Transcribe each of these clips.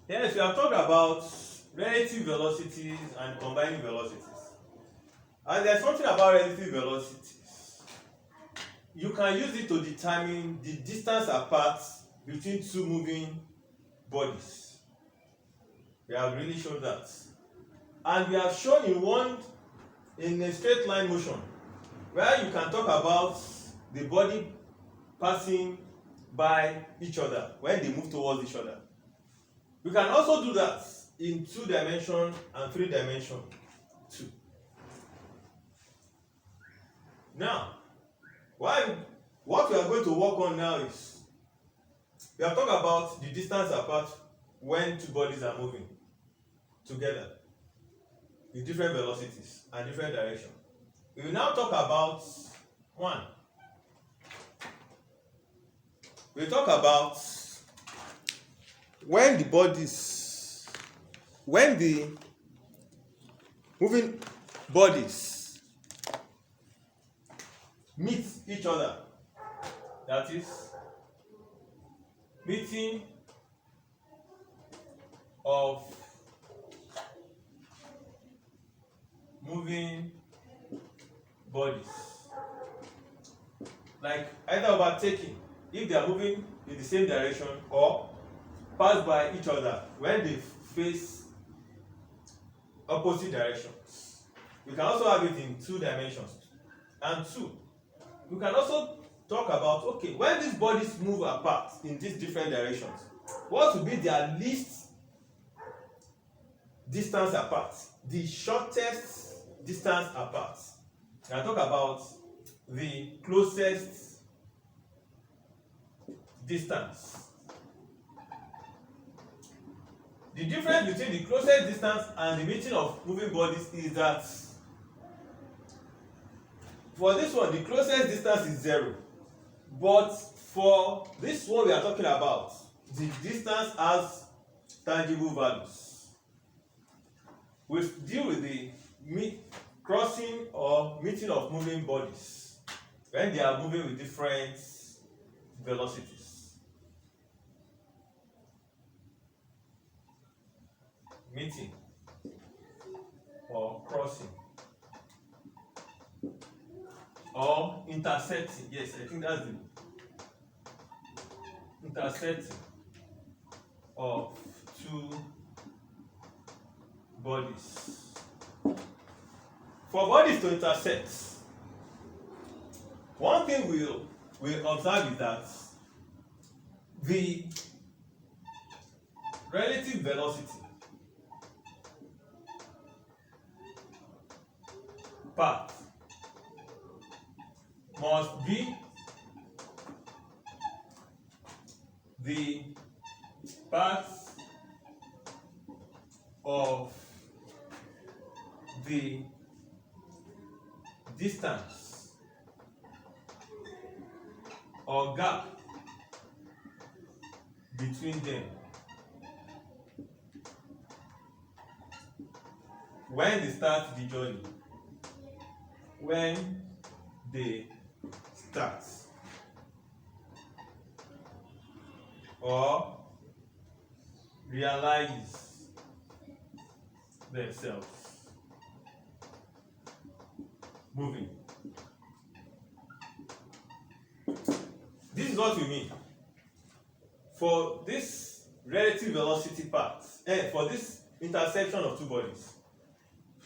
Yes, we have talked about relative velocities and combining velocities. And there's something about relative velocities. You can use it to determine the distance apart between two moving bodies. We have really shown that. And we have shown in a straight line motion, where you can talk about the body passing by each other when they move towards each other. We can also do that in 2 dimension and 3 dimension too. Now, what we are going to work on now is we have talked about the distance apart when two bodies are moving together with different velocities and different directions. We will now talk about one. We will talk about when the moving bodies meet each other, that is meeting of moving bodies, like either overtaking if they are moving in the same direction, or pass by each other when they face opposite directions. We can also have it in 2 dimensions. And 2, we can also talk about, okay, when these bodies move apart in these different directions, what will be their least distance apart, the shortest distance apart. We can talk about the closest distance. The difference between the closest distance and the meeting of moving bodies is that for this one, the closest distance is 0. But for this one we are talking about, the distance has tangible values. We deal with the crossing or meeting of moving bodies when they are moving with different velocities. Meeting or crossing or intersecting. Yes, I think that's the intersecting of two bodies. For bodies to intersect, one thing we'll observe is that the relative velocity path must be the path of the distance or gap between them when they start the journey. When they start or realize themselves moving. This is what we mean. For this relative velocity part, for this intersection of two bodies,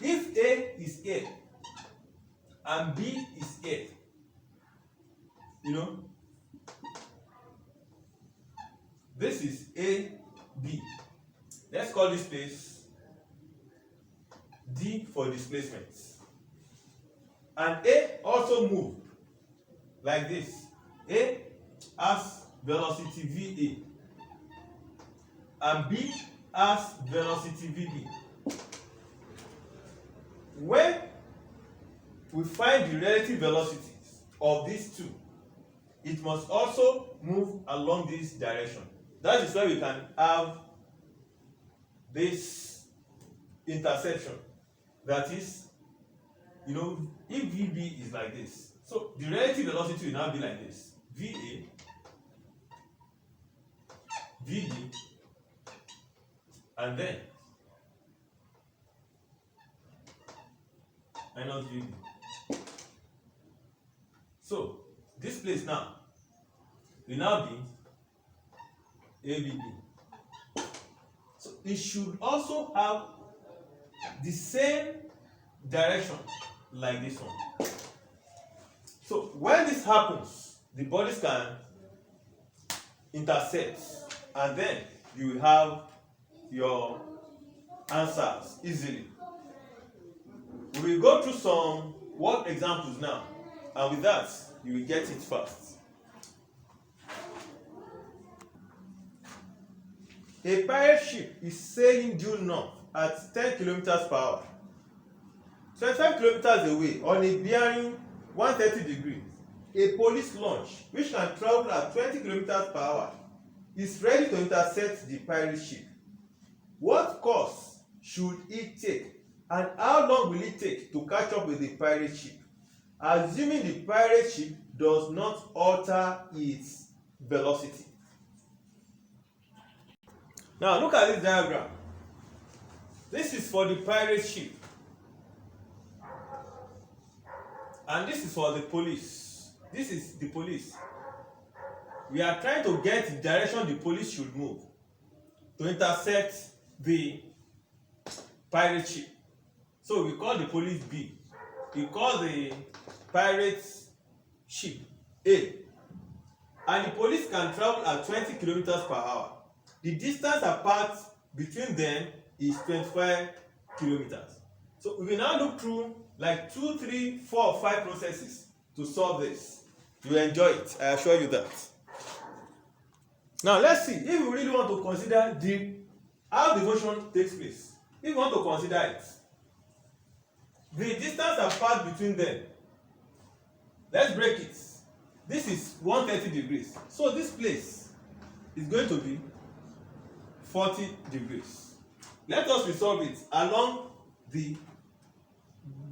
if A is A and B is A, this is A, B. Let's call this place D for displacement. And A also moved like this. A has velocity VA and B has velocity VB. When we find the relative velocities of these two, it must also move along this direction. That is why we can have this intersection. That is, if VB is like this, so the relative velocity will now be like this: VA, VB, and then minus VB. So this place now will now be ABB. So it should also have the same direction like this one. So when this happens, the bodies can intersect, and then you will have your answers easily. We will go through some work examples now, and with that, you will get it fast. A pirate ship is sailing due north at 10 kilometers per hour. 25 kilometers away, on a bearing 130 degrees, a police launch, which can travel at 20 kilometers per hour, is ready to intercept the pirate ship. What course should it take, and how long will it take to catch up with the pirate ship, assuming the pirate ship does not alter its velocity? Now look at this diagram. This is for the pirate ship, and this is for the police. This is the police. We are trying to get the direction the police should move to intercept the pirate ship. So we call the police B. We call the pirate ship A. And the police can travel at 20 kilometers per hour. The distance apart between them is 25 kilometers. So we will now look through like 2, 3, 4, 5 processes to solve this. You will enjoy it, I assure you that. Now let's see if we really want to consider how the motion takes place. If we want to consider it, the distance apart between them, let's break it. This is 130 degrees. So this place is going to be 40 degrees. Let us resolve it along the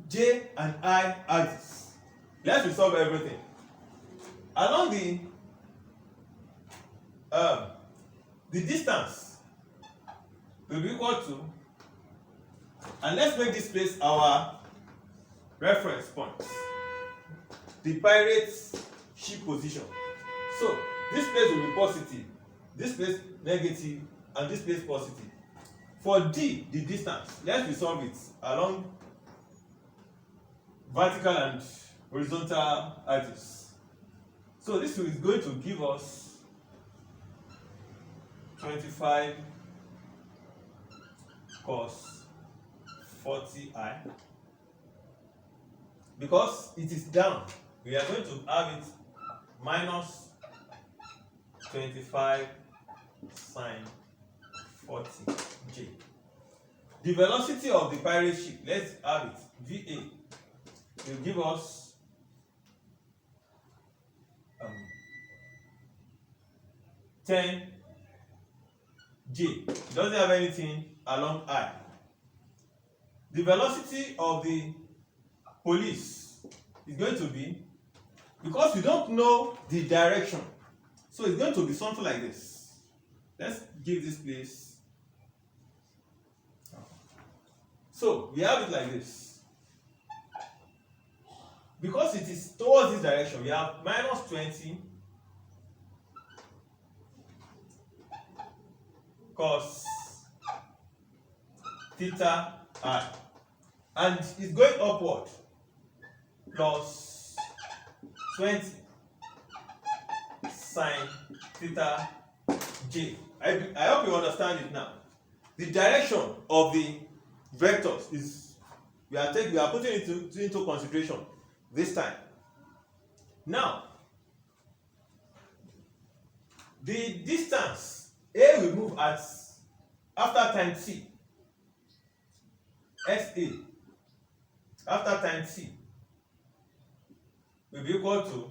J and I axis. Let's resolve everything. Along the distance will be equal to, and let's make this place our reference point, the pirate ship position. So this place will be positive, this place negative, and this place positive. For D, the distance, let's resolve it along vertical and horizontal axis. So this is going to give us 25 cos 40i. Because it is down, we are going to have it minus 25 sine 40j. The velocity of the pirate ship, let's have it, VA, will give us $10J. It doesn't have anything along I. The velocity of the police is going to be, because we don't know the direction, so it's going to be something like this. Let's give this place. So we have it like this. Because it is towards this direction, we have minus 20 cos theta I, and it's going upward, plus 20 sine theta j. I hope you understand it now. The direction of the vectors is, we are putting it into consideration this time. Now, the distance A will move at after time t, SA after time t will be equal to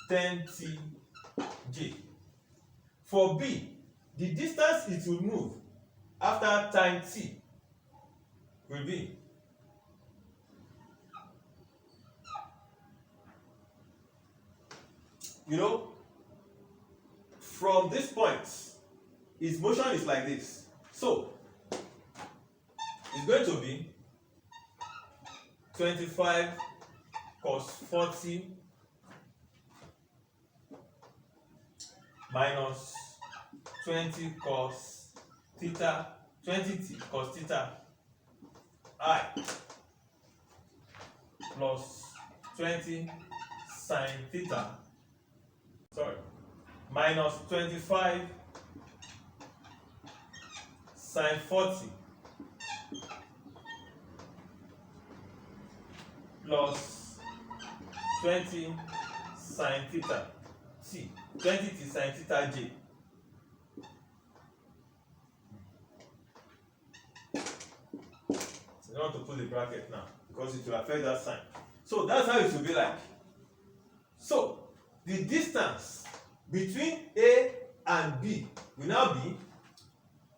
10tj. For B, the distance it will move after time t will be from this point, its motion is like this. So it's going to be 25 cos 40 minus 20 cos theta, 20 cos theta I plus 20 sin theta, minus 25 sin 40 plus 20 sin theta t, 20 t sin theta j. So you want to put the bracket now because it will affect that sign. So that's how it will be like. So the distance between A and B will now be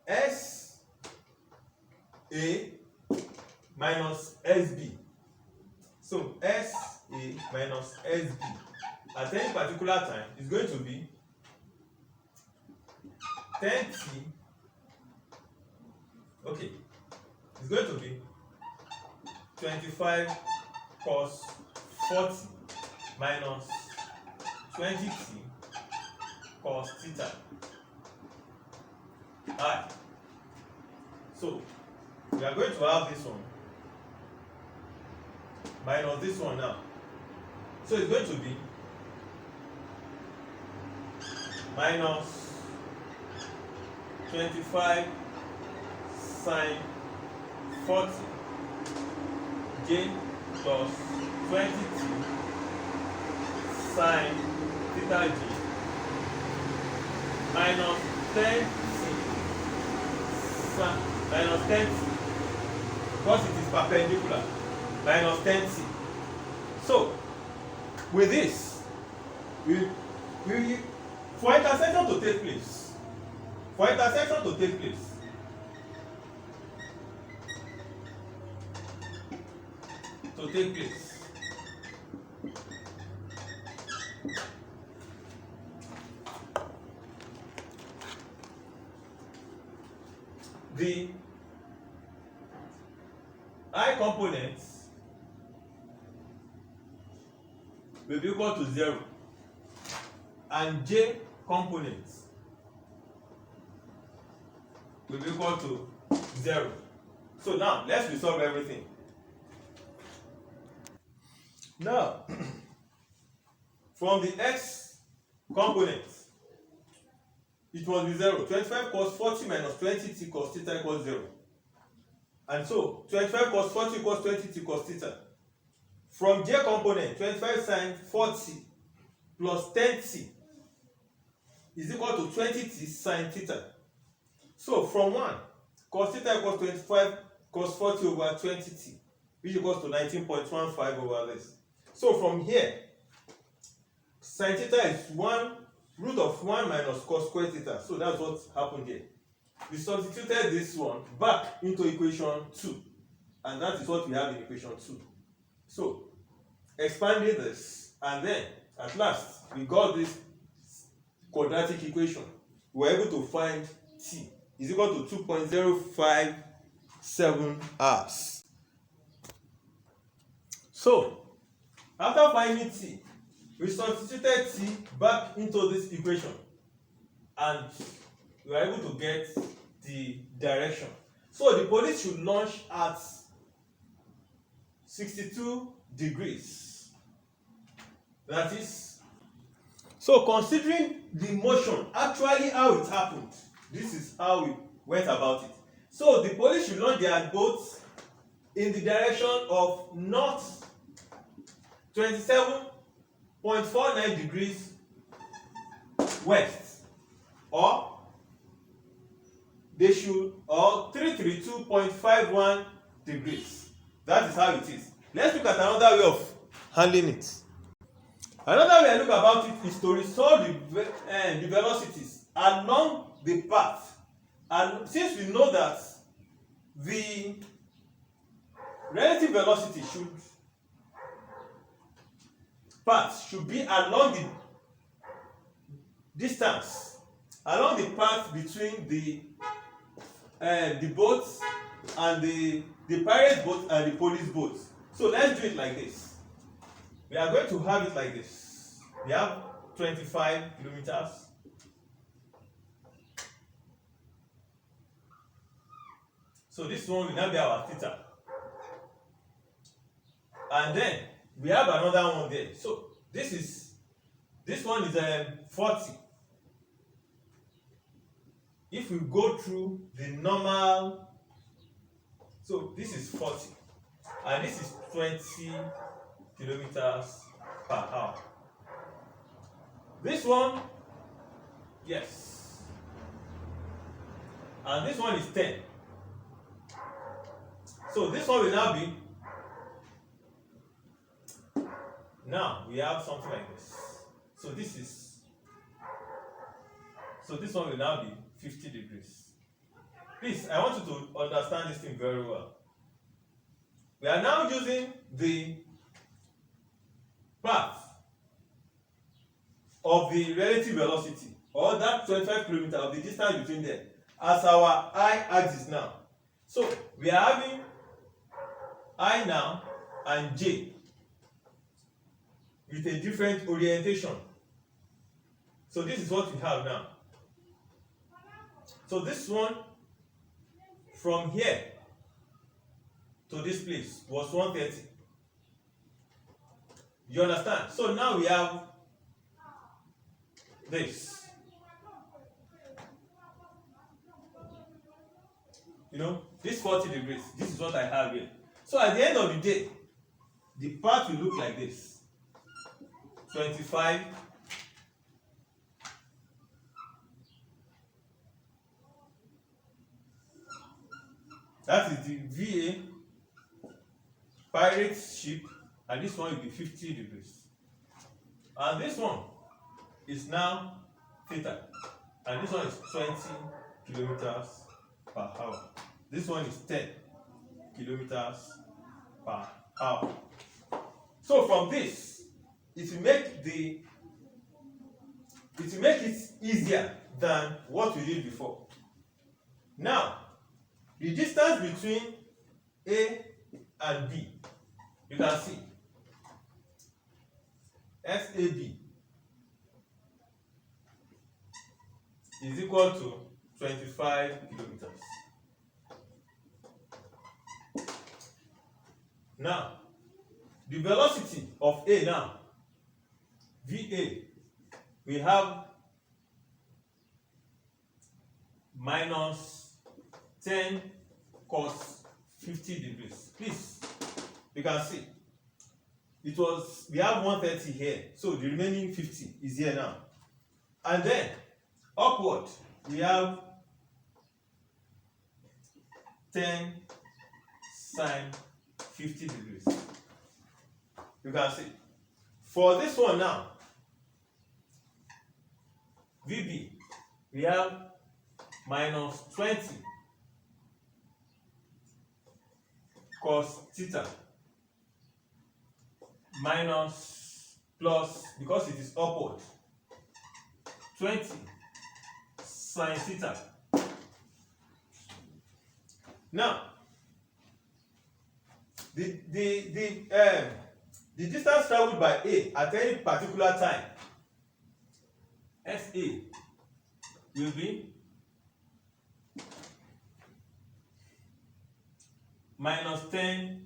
S A minus SB. So S A minus SB at any particular time is going to be 10t. Okay, it's going to be 25 cos 40 minus 20t cos theta I. So we are going to have this one minus this one now. So it's going to be minus 25 sin 40 j plus 20t sin theta j minus 10t minus 10t because it is perpendicular, minus 10t. So with this, for intersection to take place, the I components will be equal to 0 and j components will be equal to 0. So now let's resolve everything. Now from the x components it must be 0. 25 cos 40 minus 20t cos theta equals 0. And so 25 cos 40 equals 20t cos theta. From j component, 25 sin 40 plus 10t is equal to 20t sin theta. So from 1, cos theta equals 25 cos 40 over 20t, which equals to 19.15 over this. So from here, sin theta is 1 root of 1 minus cos square theta. So that's what happened here. We substituted this one back into equation 2, and that is what we have in equation 2. So expanding this, and then at last we got this quadratic equation. We were able to find t is equal to 2.057 hours. So after finding t, we substituted t back into this equation, and we were able to get the direction. So the police should launch at 62 degrees. That is, so considering the motion, actually how it happened, this is how we went about it. So the police should launch their boats in the direction of north 27.49 degrees west, or they should, or 332.51 degrees. That is how it is. Let's look at another way of handling it. Another way I look about it is to resolve the velocities along the path. And since we know that the relative velocity should be along the distance, along the path between the the boats and the pirate boat and the police boat. So let's do it like this. We are going to have it like this. We have 25 kilometers. So this one will now be our theta. And then we have another one there. So this one is 40. If we go through the normal, so this is 40 and this is 20 kilometers per hour. This one, yes, and this one is 10. So this one will now be, now we have something like this. So this one will now be 50 degrees. Please, I want you to understand this thing very well. We are now using the path of the relative velocity, or that 25 kilometers of the distance between them, as our I-axis now. So we are having I now and J with a different orientation. So this is what we have now. So this one from here to this place was 130. You understand? So now we have this. This 40 degrees. This is what I have here. So at the end of the day, the path will look like this. 25. That is the VA pirate ship, and this one will be 50 degrees. And this one is now theta, and this one is 20 kilometers per hour. This one is 10 kilometers per hour. So from this, it will make it easier than what we did before. Now, the distance between A and B, you can see SAB is equal to 25 kilometers. Now, the velocity of A now, VA, we have minus 10 cos 50 degrees. Please, you can see we have 130 here, so the remaining 50 is here now. And then upward we have 10 sine 50 degrees. You can see for this one now, VB, we have minus 20 cos theta minus plus, because it is upward, 20 sine theta. Now, the distance traveled by A at any particular time, SA, will be minus 10t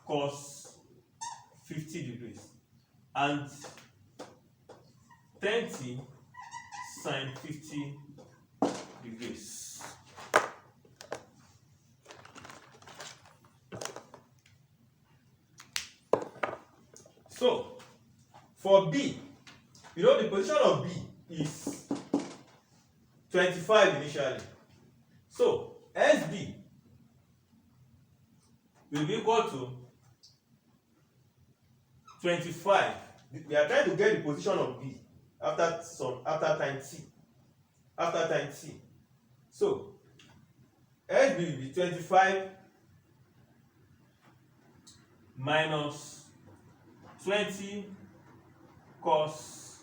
cos 50 degrees and 10t sine 50 degrees. So for B, the position of B is 25 initially. So SB will be equal to 25. We are trying to get the position of B after time t. So SB will be 25 minus 20 cos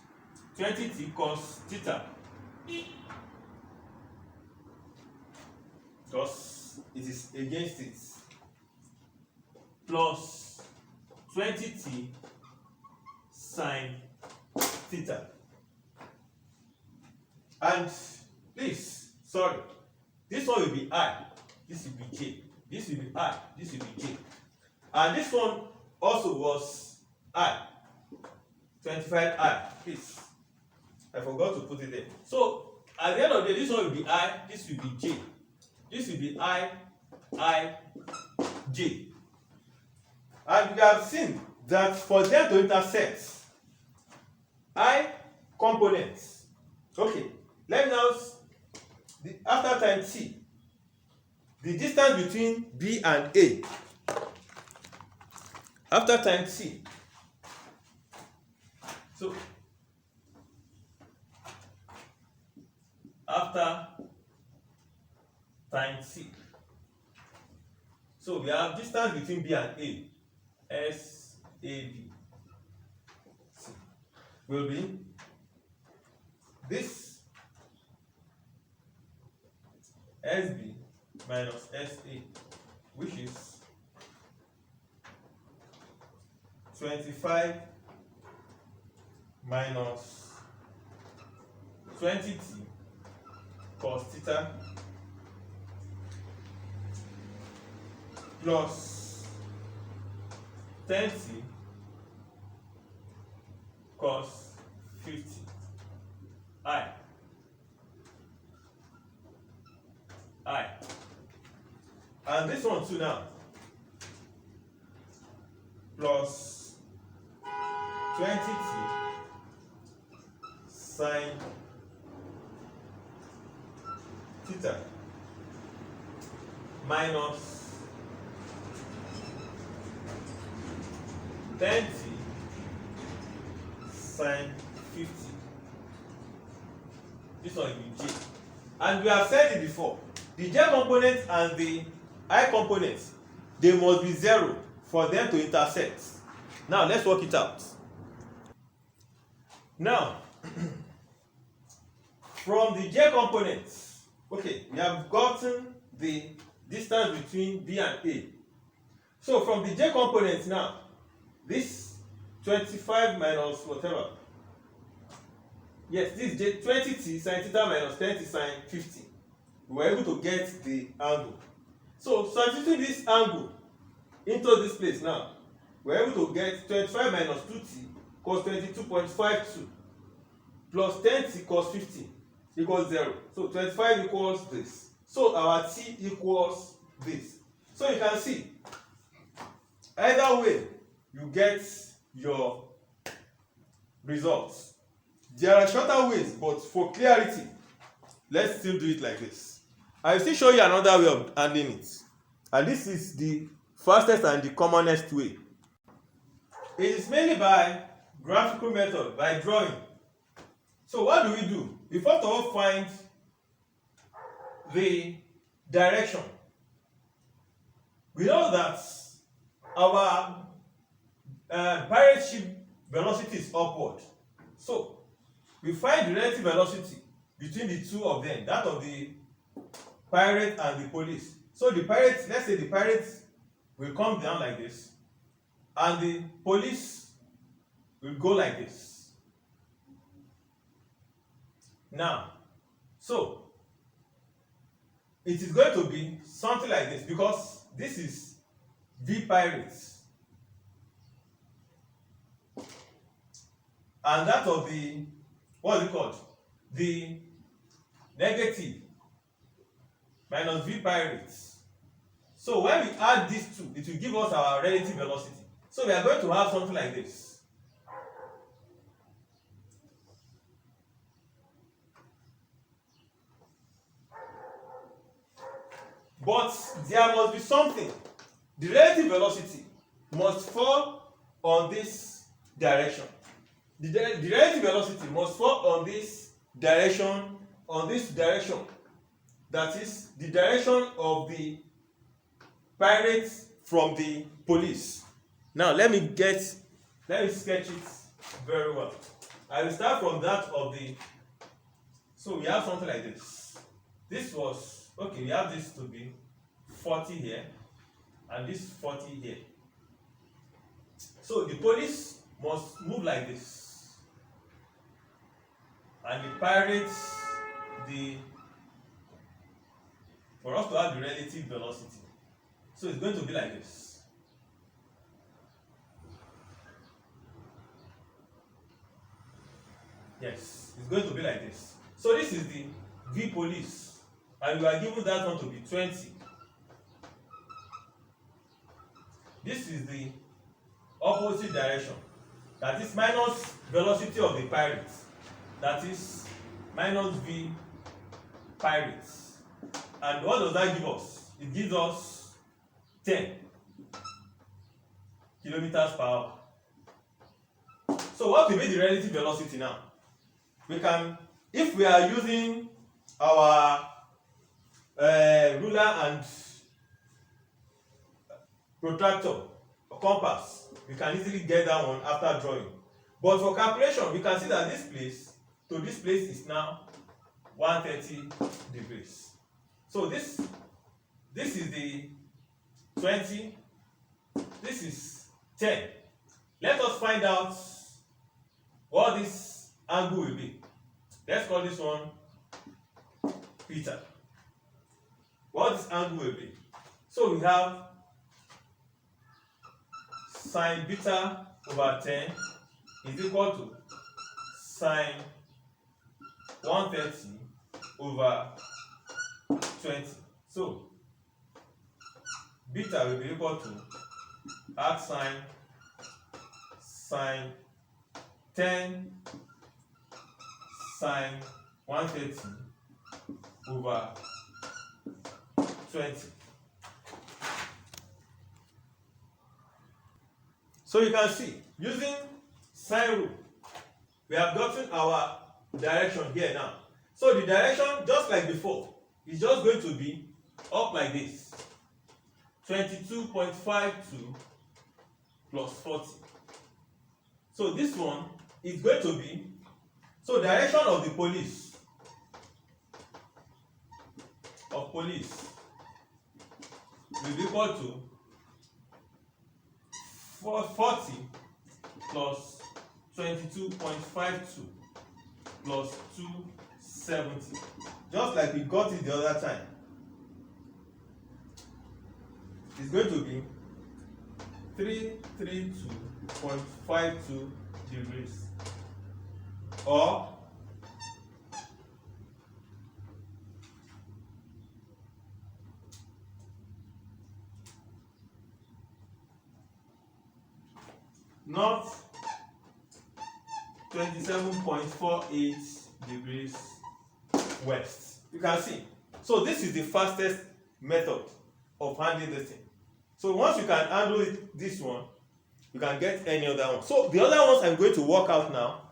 20t cos theta, because it is against it, plus 20t sine theta. And please, sorry, this one will be I, this will be J, this will be I, this will be J. And this one also was I, 25I, please. I forgot to put it there. So at the end of the day, this one will be I, this will be J. This will be I, J. And we have seen that for them to intersect, I components. Okay, let me now, after time t, the distance between B and A, after time t, so after time t, so we have distance between B and A, S, A, B, C, will be this SB minus SA, which is 25 minus 20t cos theta plus 10t cos 50 I. And this one too now, plus 20t sine theta minus 10t sine 50. This one will be J. And we have said it before, the J component and the I component, they must be 0 for them to intersect. Now let's work it out. Now from the J component, okay, we have gotten the distance between B and A. So from the J component now, this 25 minus whatever, yes, this J 20t sine theta minus 10t sine 50, we were able to get the angle. So substituting this angle into this place now, we are able to get 25 minus 2t cos 22.52 plus 10t cos 50 equals 0. So 25 equals this. So our t equals this. So you can see, either way, you get your results. There are shorter ways, but for clarity, let's still do it like this. I will still show you another way of handling it. And this is the fastest and the commonest way. It is mainly by graphical method, by drawing. So what do? We first of all find the direction. We know that our pirate ship velocity is upward. So we find the relative velocity between the two of them, that of the pirate and the police. So the pirate, let's say the pirate will come down like this, and the police will go like this. Now, so it is going to be something like this, because this is V pirates, and that of the, what is it called, the negative minus V pirates. So when we add these two, it will give us our relative velocity. So we are going to have something like this. But there must be something. The relative velocity must fall on this direction. The relative velocity must fall on this direction, That is the direction of the pirates from the police. Now let me sketch it very well. I will start from that of the. So we have something like this. This was okay. We have this to be 40 here, and this 40 here. So the police must move like this, and the pirates for us to have the relative velocity. So it's going to be like this. Yes, it's going to be like this. So this is the V police, and we are given that one to be 20. This is the opposite direction, that is minus velocity of the pirates, that is minus V pirates. And what does that give us? It gives us 10 kilometers per hour. So what will be the relative velocity now? We can, if we are using our ruler and protractor or compass, we can easily get that one after drawing. But for calculation, we can see that this place to this place is now 130 degrees. So this is the 20, this is 10. Let us find out what this angle will be. Let's call this one theta. What this angle will be. So we have sine beta over 10 is equal to sine 130 over 20. So beta will be equal to arc sine 10 sine 130 over 20. So you can see, using sine rule, we have gotten our direction here now. So the direction, just like before, is just going to be up like this. 22.52 plus 40. So this one is going to be, so direction of the police will be equal to 40 plus 22.52 plus 270, just like we got it the other time. It's going to be 332.52 degrees, or not 27.48 degrees west. You can see. So this is the fastest method of handling this thing. So once you can handle this one, you can get any other one. So the other ones I'm going to work out now.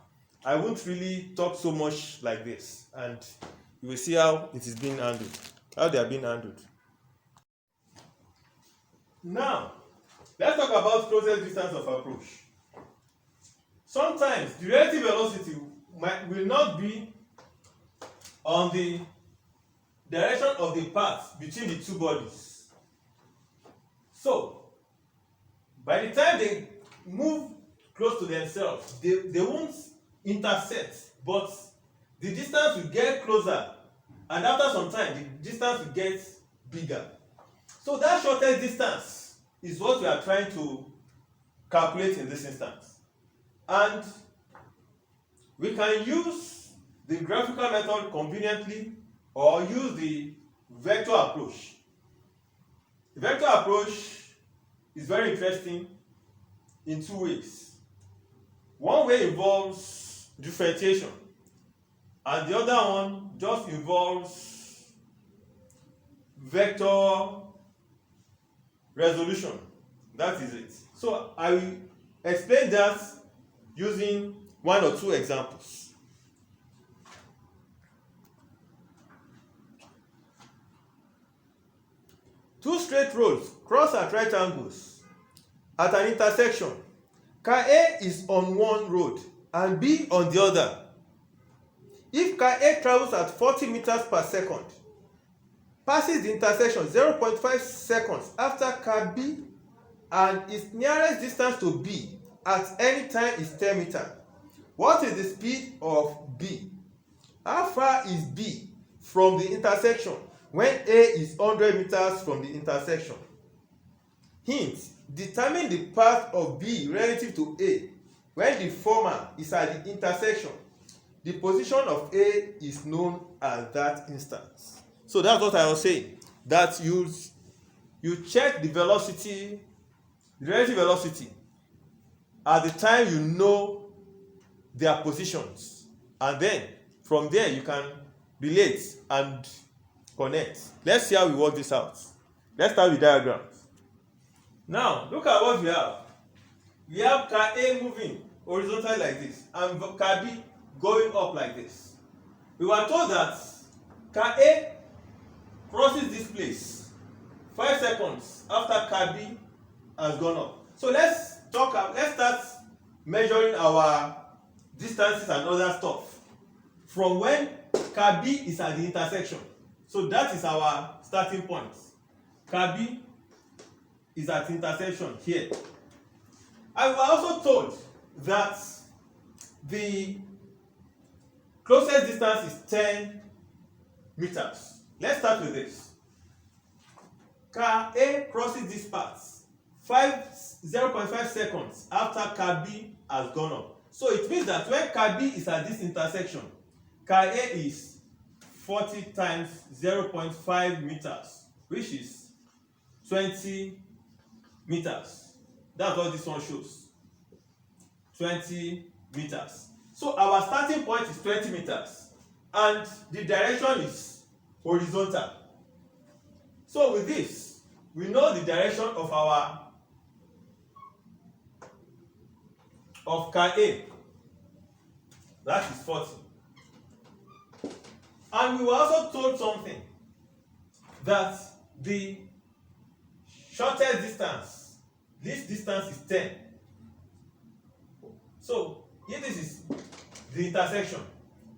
I won't really talk so much like this, and you will see how it is being handled, how they are being handled. Now, let's talk about closest distance of approach. Sometimes the relative velocity will not be on the direction of the path between the two bodies. So, by the time they move close to themselves, they won't intersect, but the distance will get closer, and after some time, the distance will get bigger. So that shortest distance is what we are trying to calculate in this instance. And we can use the graphical method conveniently, or use the vector approach. The vector approach is very interesting in two ways. One way involves differentiation, and the other one just involves vector resolution. That is it. So I will explain that using one or two examples. Two straight roads cross at right angles at an intersection. Car A is on one road and B on the other. If car A travels at 40 meters per second, passes the intersection 0.5 seconds after car B, and its nearest distance to B at any time is 10 meters, what is the speed of B? How far is B from the intersection when A is 100 meters from the intersection? Hint: determine the path of B relative to A when the former is at the intersection. The position of A is known at that instance. So that's what I was saying, that you check the velocity, the relative velocity, at the time you know their positions, and then from there you can relate and connect. Let's see how we work this out. Let's start with diagrams. Now look at what we have. We have car A moving horizontally like this and car B going up like this. We were told that car A crosses this place 5 seconds after car B has gone up. So let's start measuring our distances and other stuff from when car B is at the intersection. So that is our starting point. Car B is at intersection here. And we were also told that the closest distance is 10 meters. Let's start with this. Car A crosses this path 0.5 seconds after car B has gone up. So it means that when car B is at this intersection, car A is 40 times 0.5 meters, which is 20 meters. That's what this one shows. 20 meters. So our starting point is 20 meters and the direction is horizontal. So with this, we know the direction of car A. That is 40. And we were also told something, that the shortest distance, this distance is 10. So if this is the intersection,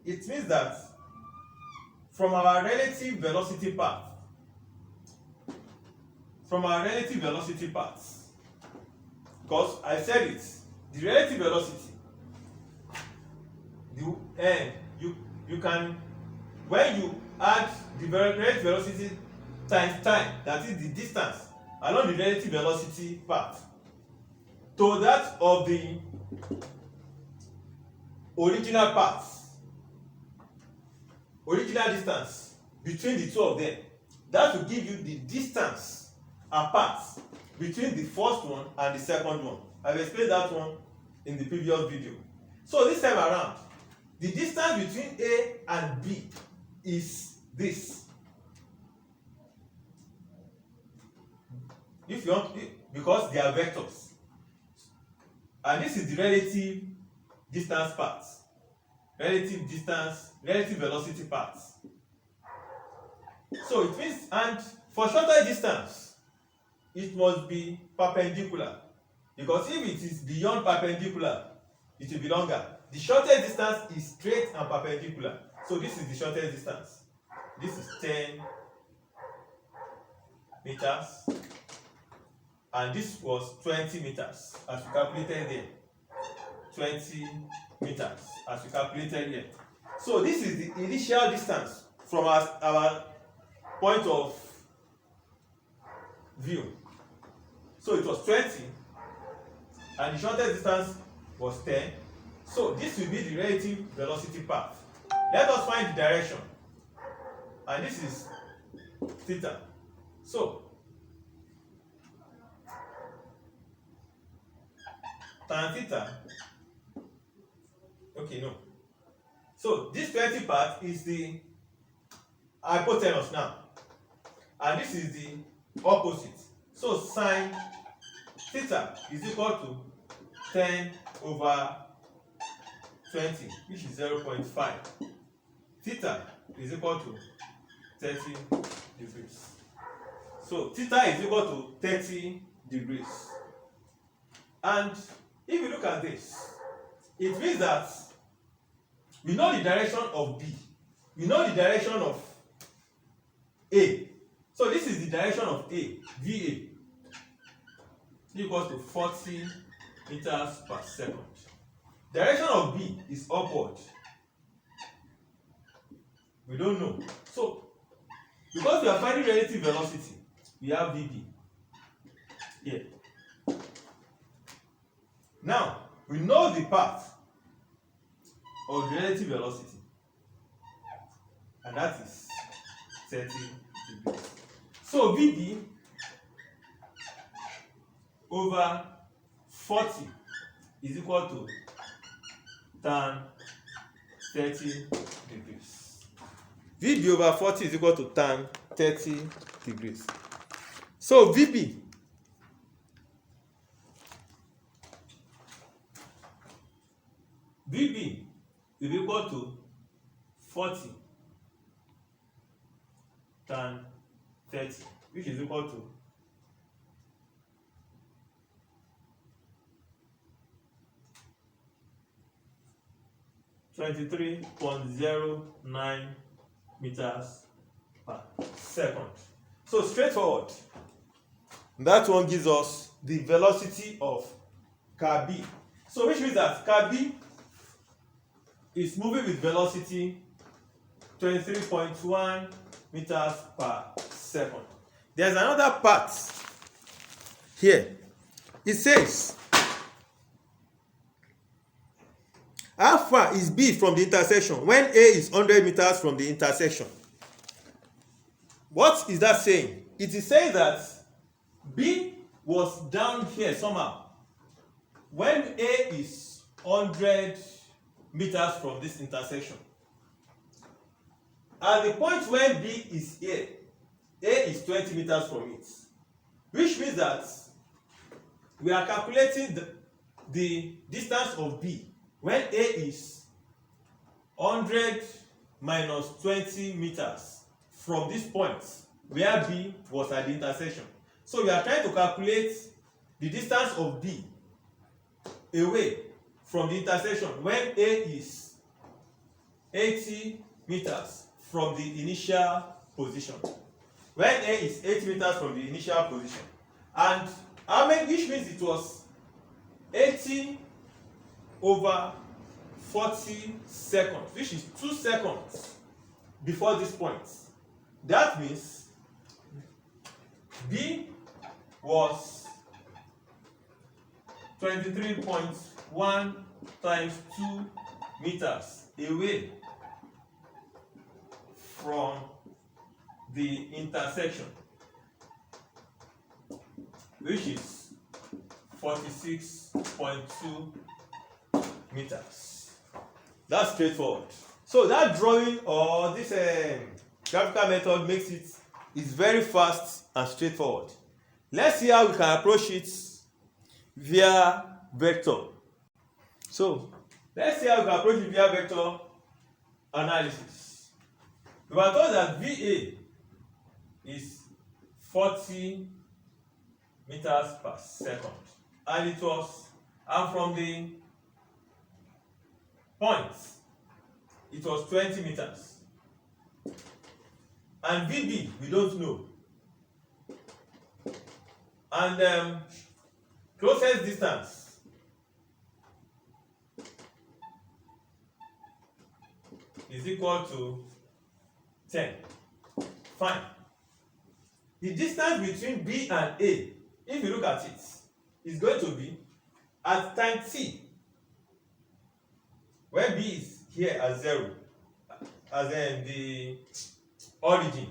it means that from our relative velocity path, because I said it, the relative velocity, you can, when you add the relative velocity times time, that is the distance along the relative velocity path, to that of the original path, original distance between the two of them, that will give you the distance apart between the first one and the second one. I've explained that one in the previous video. So this time around, the distance between A and B is this. If you want, because they are vectors, and this is the relative distance part, relative velocity part. So it means, and for shorter distance, it must be perpendicular, because if it is beyond perpendicular, it will be longer. The shortest distance is straight and perpendicular. So this is the shortest distance. This is 10 meters. And this was 20 meters as we calculated there. 20 meters as we calculated here. So this is the initial distance from our point of view. So it was 20 and the shortest distance was 10. So this will be the relative velocity path. Let us find the direction. And this is theta. So tan theta, okay, no. So this 20 part is the hypotenuse now. And this is the opposite. So sine theta is equal to 10 over 20, which is 0.5. Theta is equal to 30 degrees. So theta is equal to 30 degrees. And if you look at this, It means that we know the direction of B. We know the direction of A. So this is the direction of A, VA, equals to 40 meters per second. Direction of B is upward. We don't know. So, because we are finding relative velocity, we have VB here. Now, we know the path of relative velocity, and that is 30 degrees. So, VB over 40 is equal to tan 30 degrees. VB over 40 is equal to tan 30 degrees. So VB is equal to 40 tan 30, which is equal to 23.09 meters per second. So straightforward. That one gives us the velocity of car B. So which means that car B is moving with velocity 23.1 meters per second. There's another part here. It says, how far is B from the intersection when A is 100 meters from the intersection? What is that saying? It is saying that B was down here somehow when A is 100 meters from this intersection. At the point when B is here, A is 20 meters from it, which means that we are calculating the distance of B when A is 100 minus 20 meters from this point where B was at the intersection. So we are trying to calculate the distance of B away from the intersection when A is 80 meters from the initial position. When A is 80 meters from the initial position. And how many, which means it was 80 over 40 seconds, which is 2 seconds before this point. That means B was 23.1 times 2 meters away from the intersection, which is 46.2 meters. That's straightforward. So that drawing or this graphical method makes it is very fast and straightforward. Let's see how we can approach it via vector. So let's see how we can approach it via vector analysis. We were told that VA is 40 meters per second, and it was, and from the point it was 20 meters, and VB we don't know, and closest distance is equal to 10. Fine. The distance between B and A, if you look at it, is going to be at time t, where B is here at 0, as in the origin.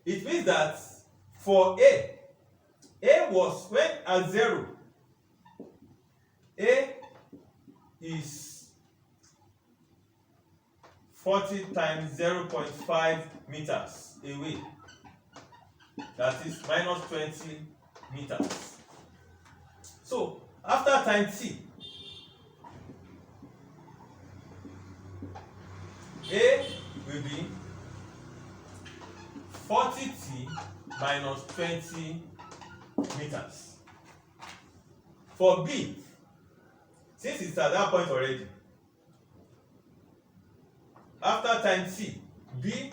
It means that for A was when at 0, A is 40 times 0.5 meters away. That is minus 20 meters. So after time t, A will be 40t minus 20 meters. For B, since it's at that point already, after time t, b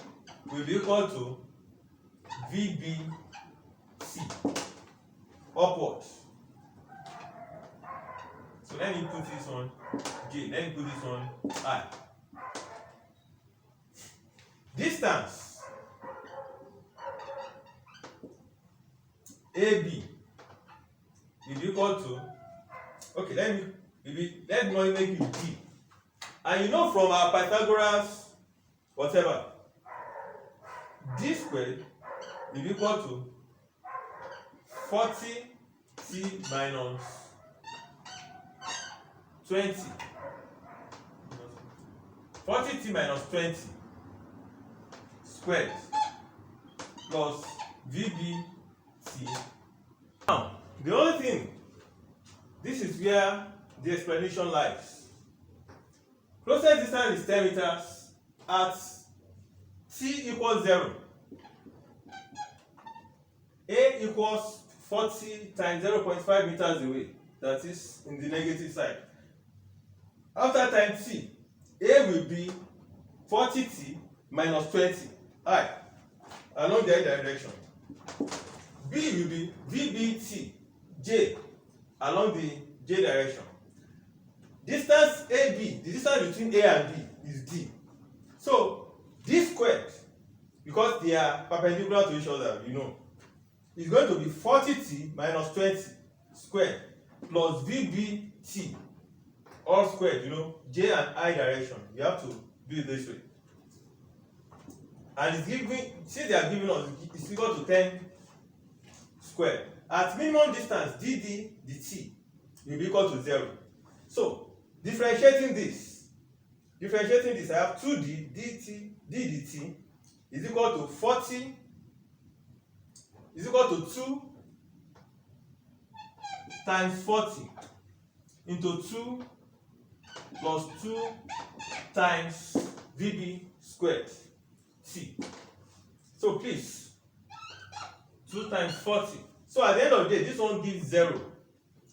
will be equal to vbc upward. So let me put this one j, let me put this one I. Distance AB will be equal to, okay, let me make it D. And you know from our Pythagoras whatever, D squared will be equal to 40t minus 20. 40t minus 20 squared plus VBT. Now, the only thing, this is where the explanation lies. Closest distance is 10 meters at t equals 0. A equals 40 times 0.5 meters away, that is in the negative side. After time t, A will be 40t minus 20 I along the direction. B will be VBT J along the J direction. Distance AB, the distance between A and B is D. So D squared, because they are perpendicular to each other, you know, is going to be 40t minus 20 squared plus VBT all squared, you know, J and I direction. You have to do it this way. And it's giving, since they are giving us, it's equal to 10 squared. At minimum distance, DD dt will be equal to 0. So, differentiating this, I have 2d dt d dt is equal to 40, is equal to 2 times 40 into 2 plus 2 times VB squared t. So please, 2 times 40. So at the end of the day, this one gives 0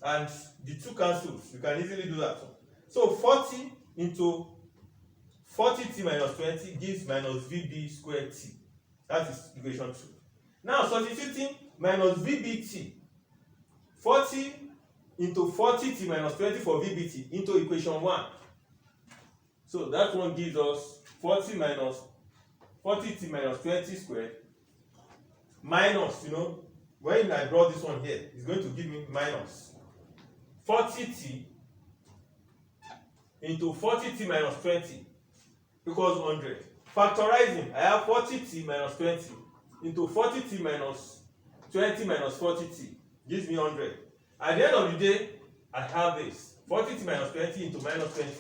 and the 2 cancels. You can easily do that. So 40 into 40t minus 20 gives minus VB squared t. That is equation 2. Now substituting minus VBT, 40 into 40t minus 20 for VBT into equation 1. So that one gives us 40t minus 20 squared minus, you know, when I draw this one here, it's going to give me minus 40t into 40t minus 20 equals 100. Factorizing, I have 40t minus 20 into 40t minus 20 minus 40t gives me 100. At the end of the day, I have this 40t minus 20 into minus 20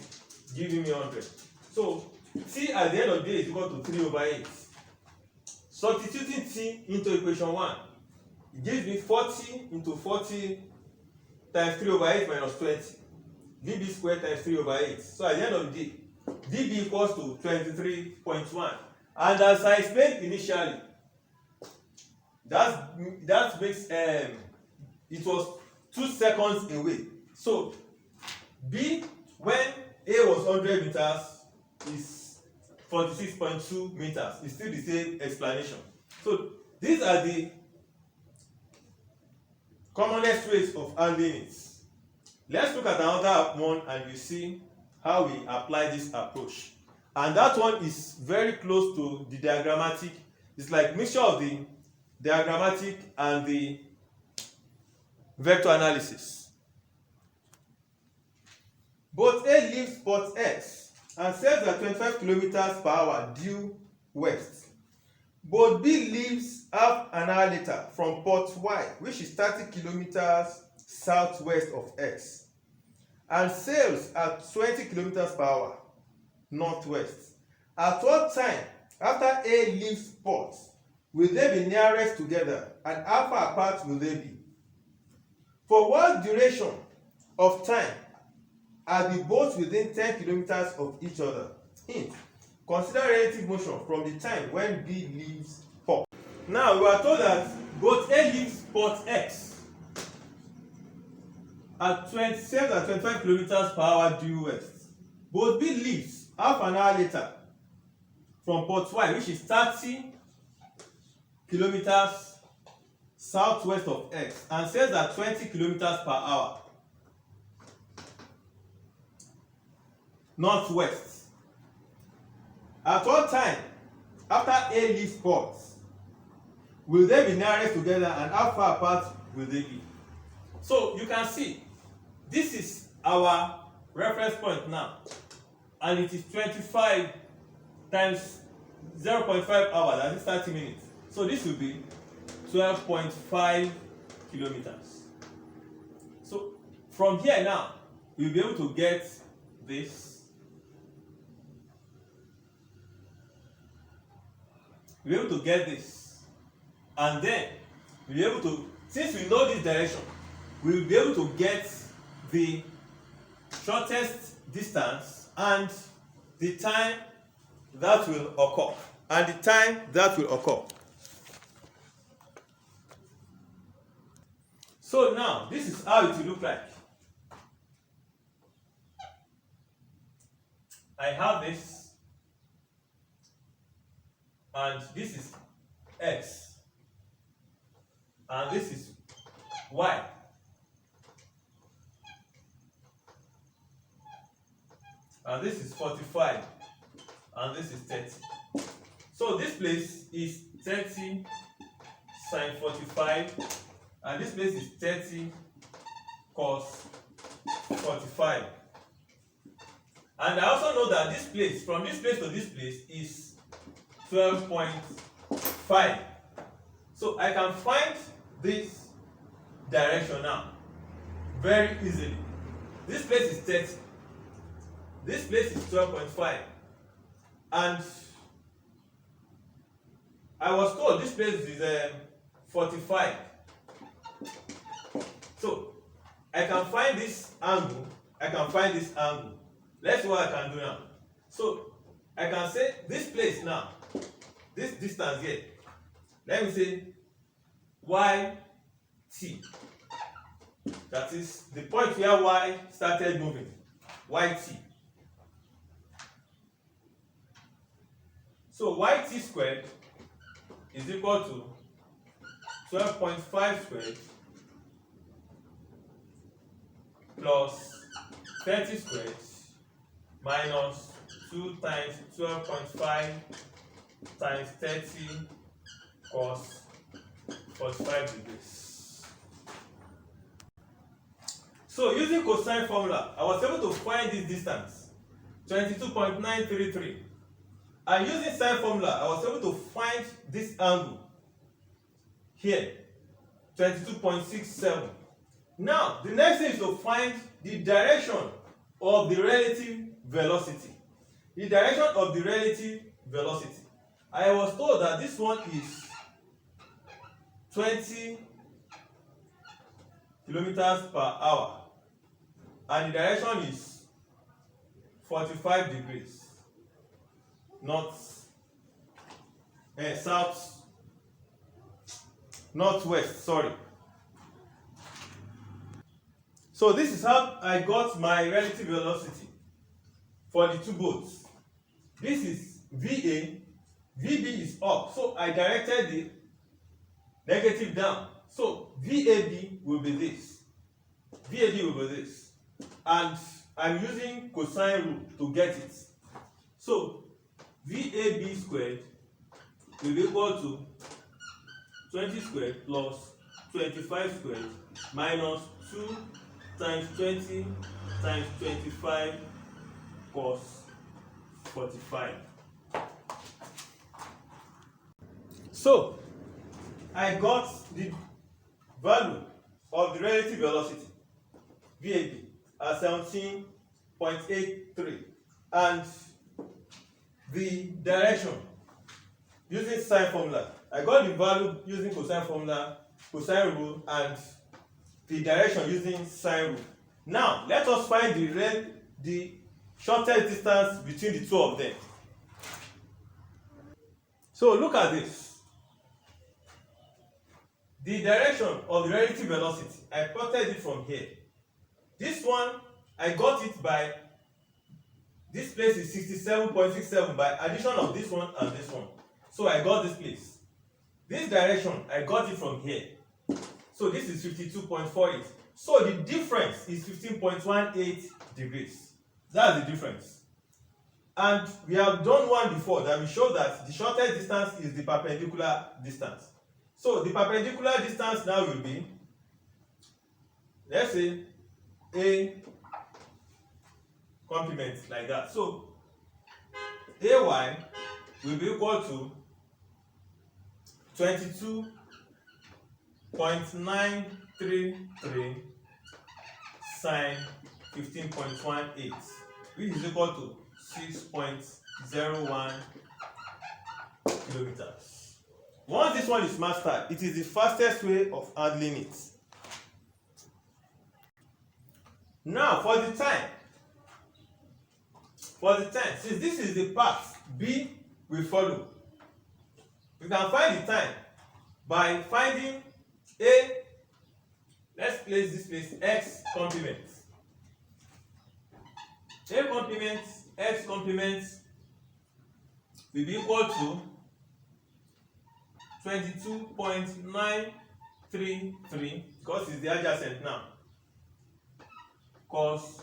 giving me 100. So t at the end of the day is equal to 3 over 8. Substituting t into equation 1, it gives me 40 into 40 times 3 over 8 minus 20. VB squared times 3 over 8. So at the end of the day, VB equals to 23.1. And as I explained initially, that makes it was 2 seconds away. So B, when A was 100 meters, is 46.2 meters. It's still the same explanation. So these are the commonest ways of handling it. Let's look at another one and you see how we apply this approach. And that one is very close to the diagrammatic. It's like mixture of the diagrammatic and the vector analysis. Both A leaves port X and sails at 25 kilometers per hour due west. Both B leaves half an hour later from port Y, which is 30 kilometers southwest of X, and sails at 20 kilometers per hour northwest. At what time after A leaves port will they be nearest together, and how far apart will they be? For what duration of time are the boats within 10 kilometers of each other? Hint: consider relative motion from the time when B leaves port. Now we are told that boat A leaves port X at 25 kilometers per hour due west. Boat B leaves half an hour later from port Y, which is 30 kilometers southwest of X, and sails at 20 kilometers per hour northwest. At what time after A leaves port will they be nearest together, and how far apart will they be? So you can see this is our reference point now, and it is 25 times 0.5 hours, that is 30 minutes. So this will be 12.5 kilometers. So from here now, we'll be able to get this. We'll be able to get this. And then we'll be able to, since we know this direction, we'll be able to get the shortest distance and the time that will occur. So now, this is how it will look like. I have this, and this is X, and this is Y. And this is 45, and this is 30. So this place is 30 sine 45, and this place is 30 cos 45. And I also know that this place, from this place to this place, is 12.5. So I can find this direction now very easily. This place is 30. This place is 12.5. And I was told this place is 45. So I can find this angle. Let's see what I can do now. So I can say this place now, this distance here, let me say YT. That is the point where Y started moving. YT. So YT squared is equal to 12.5 squared plus 30 squared minus 2 times 12.5 times 30 cos 45 degrees. So using cosine formula, I was able to find this distance, 22.933. And using sine formula, I was able to find this angle here, 22.67. Now, the next thing is to find the direction of the relative velocity. The direction of the relative velocity. I was told that this one is 20 kilometers per hour, and the direction is 45 degrees. Northwest, sorry. So this is how I got my relative velocity for the two boats. This is VA, VB is up, so I directed the negative down. So VAB will be this. And I'm using cosine rule to get it. So VAB squared will be equal to 20 squared plus 25 squared minus 2 times 20 times 25 cos 45. So I got the value of the relative velocity VAB at 17.83, and the direction using sine formula. I got the value using cosine formula, cosine rule, and the direction using sine rule. Now let us find the shortest distance between the two of them. So look at this. The direction of the relative velocity, I plotted it from here. This one, I got it by, this place is 67.67 by addition of this one and this one. So I got this place. This direction, I got it from here. So this is 52.48. So the difference is 15.18 degrees. That's the difference. And we have done one before that we show that the shortest distance is the perpendicular distance. So the perpendicular distance now will be, let's say, a complement like that. So AY will be equal to 22.933 sine 15.18, which is equal to 6.01 kilometers. Once this one is mastered, it is the fastest way of handling it. Now for the time, since this is the path B we follow, we can find the time by finding A. Let's place this place x complement. A complement x complement will be equal to 22.933 because it's the adjacent now, cos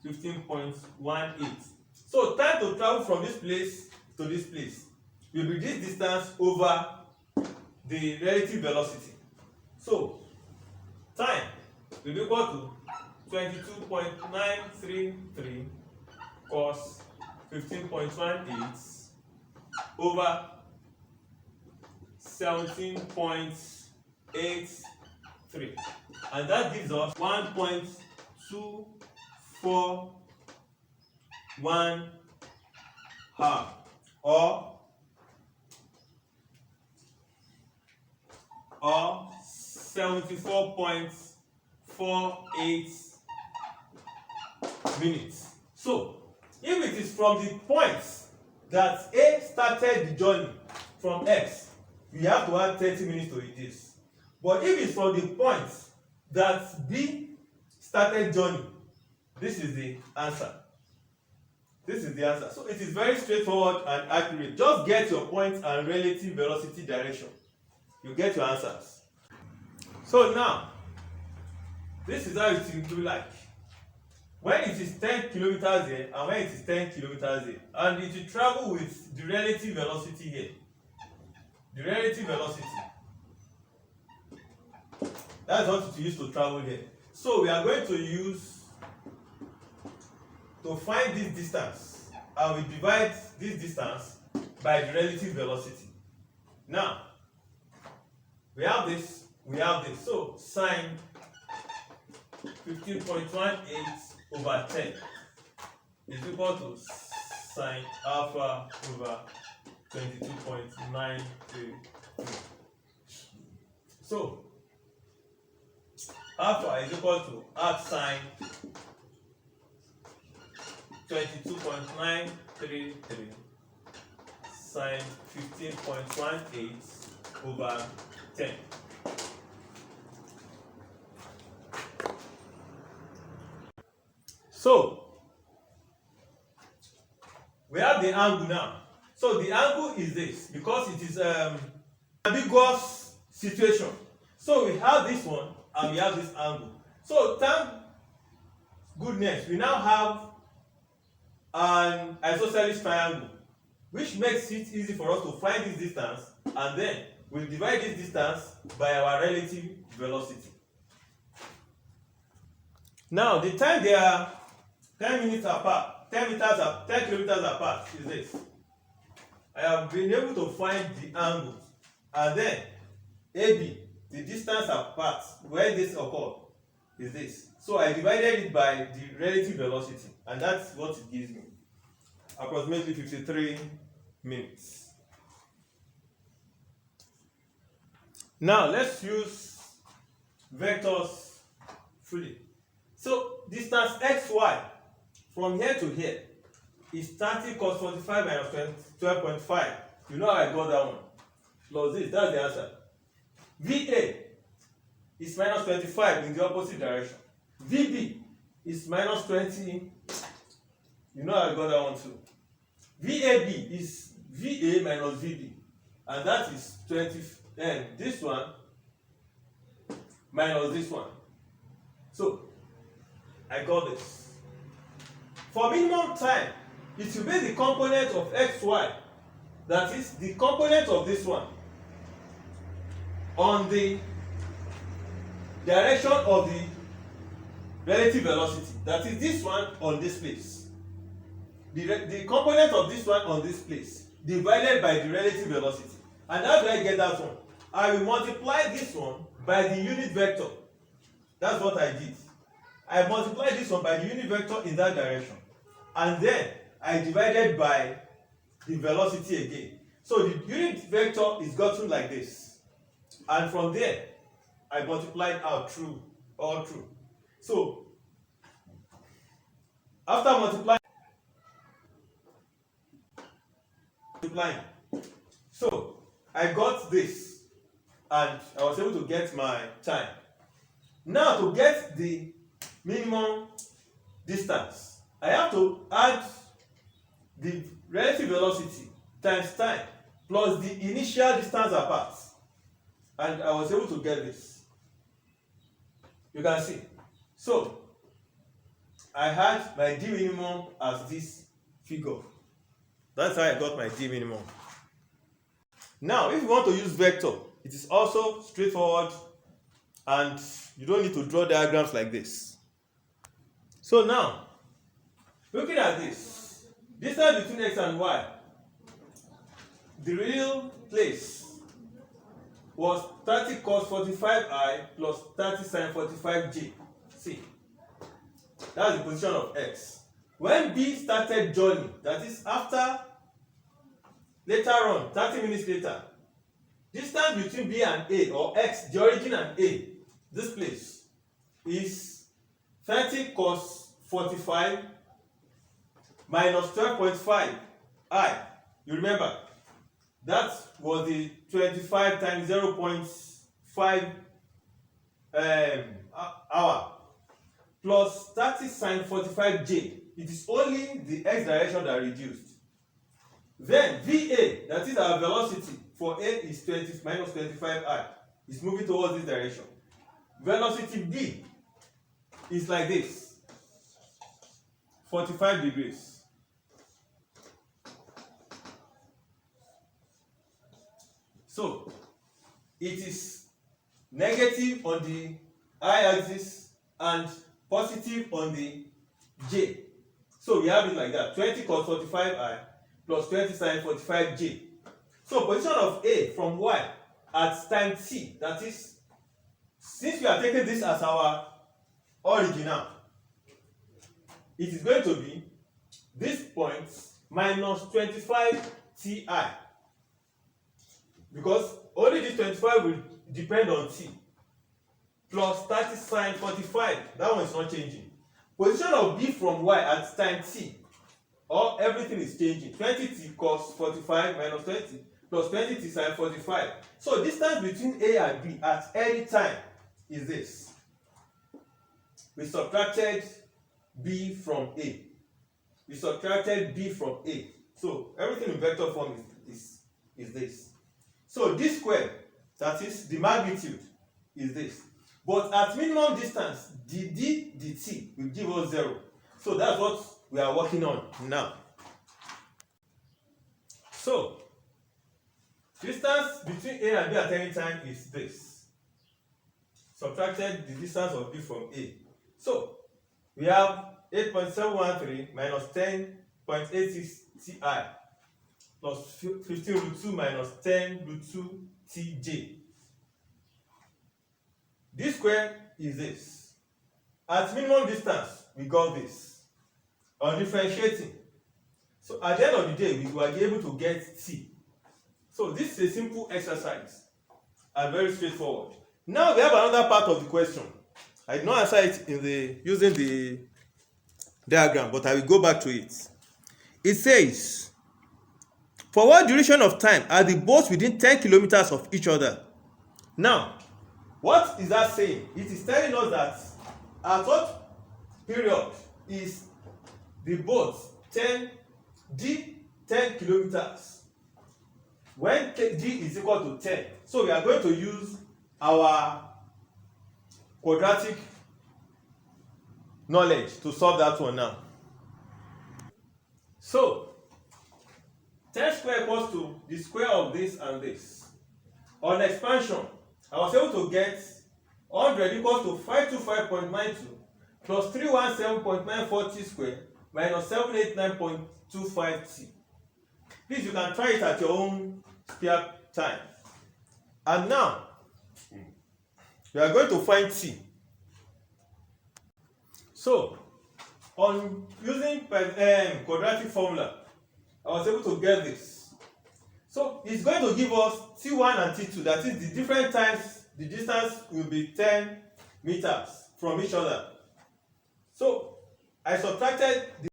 15.18. So time to travel from this place to this place will be this distance over the relative velocity. So time will be equal to 22.933 cos 15.18 over 17.83, and that gives us 1.241 hour, or 74.48 minutes. So if it is from the point that A started the journey from X, we have to add 30 minutes to reduce. But if it's from the point that B started journey, this is the answer. This is the answer. So it is very straightforward and accurate. Just get your point and relative velocity direction. You get your answers. So now, this is how it will be like when it is 10 kilometers here and when it is 10 kilometers here, and it will travel with the relative velocity here. The relative velocity, that's what it used to travel here. So we are going to use to find this distance, and we divide this distance by the relative velocity. Now we have this, so sine 15.18 over 10 is equal to sine alpha over 22.933. So alpha is equal to half sine 22.933 sine 15.18 over 10. So we have the angle now. So the angle is this because it is ambiguous situation. So we have this one and we have this angle. So thank goodness we now have an isosceles triangle, which makes it easy for us to find this distance, and then we divide this distance by our relative velocity. Now the time they are 10 minutes apart, 10 kilometers apart is this. I have been able to find the angles, and then AB, the distance apart where this occurs, is this. So I divided it by the relative velocity, and that's what it gives me. Approximately 53 minutes. Now let's use vectors fully. So distance xy from here to here is 30 cos 45 minus 12.5. You know how I got that one. Plus this, that's the answer. VA is minus 25 in the opposite direction. VB is minus 20. You know I got that one too. VAB is VA minus VB, and that is 20. And this one minus this one. So I got this. For minimum time, it will be the component of xy, that is the component of this one, on the direction of the relative velocity, that is this one on this place. The component of this one on this place divided by the relative velocity. And how do I get that one? I will multiply this one by the unit vector. That's what I did. I multiplied this one by the unit vector in that direction, and then I divided by the velocity again. So the unit vector is gotten like this, and from there I multiplied out through, all through. So after multiplying, so I got this, and I was able to get my time. Now to get the minimum distance, I have to add the relative velocity times time plus the initial distance apart, and I was able to get this. You can see. So I had my d minimum as this figure. That's how I got my d minimum. Now if you want to use vector, it is also straightforward, and you don't need to draw diagrams like this. So now, looking at this, distance between x and y, the real place was 30 cos 45i plus 30 sin 45j. See, that's the position of x. When b started journey, that is after, later on, 30 minutes later, distance between b and a, or x, the origin and a, this place, is 30 cos 45 minus 12.5 I. You remember, that was the 25 times 0.5 hour plus 30 sin 45j. It is only the x direction that reduced. Then VA, that is our velocity for A, is 20 minus 25I. It's moving towards this direction. Velocity B is like this, 45 degrees. So it is negative on the I-axis and positive on the J. So we have it like that, 20 cos 45I plus 20 sin 45J. So position of A from Y at time t, that is, since we are taking this as our origin now, it is going to be this point minus 25 ti, because only this 25 will depend on t, plus 30 sin 45. That one is not changing. Position of B from Y at time t, or everything is changing. 20t cos 45 minus 20 plus 20t sin 45. So distance between A and B at any time is this. We subtracted B from A. We subtracted B from A. So everything in vector form is this. So d squared, that is the magnitude, is this. But at minimum distance, dd dt will give us 0. So that's what we are working on now. So distance between A and B at any time is this. Subtracted the distance of B from A. So we have 8.713 minus 10.86 ti plus 15 root 2 minus 10 root 2 tj. This square is this. At minimum distance, we got this. On differentiating, so at the end of the day, we were able to get t. So this is a simple exercise and very straightforward. Now we have another part of the question. I did not answer it in the using the diagram, but I will go back to it. It says, for what duration of time are the boats within 10 kilometers of each other? Now, what is that saying? It is telling us that at what period is the boat 10 kilometers. When d is equal to 10, so we are going to use our quadratic knowledge to solve that one now. So 10 square equals to the square of this and this. On expansion, I was able to get 100 equals to 525.92 plus 317.940 square minus 789.25t. Please, you can try it at your own spare time. And now, we are going to find t. So, on using quadratic formula, I was able to get this. So, it's going to give us t1 and t2. That is, the different times, the distance will be 10 meters from each other. So, I subtracted the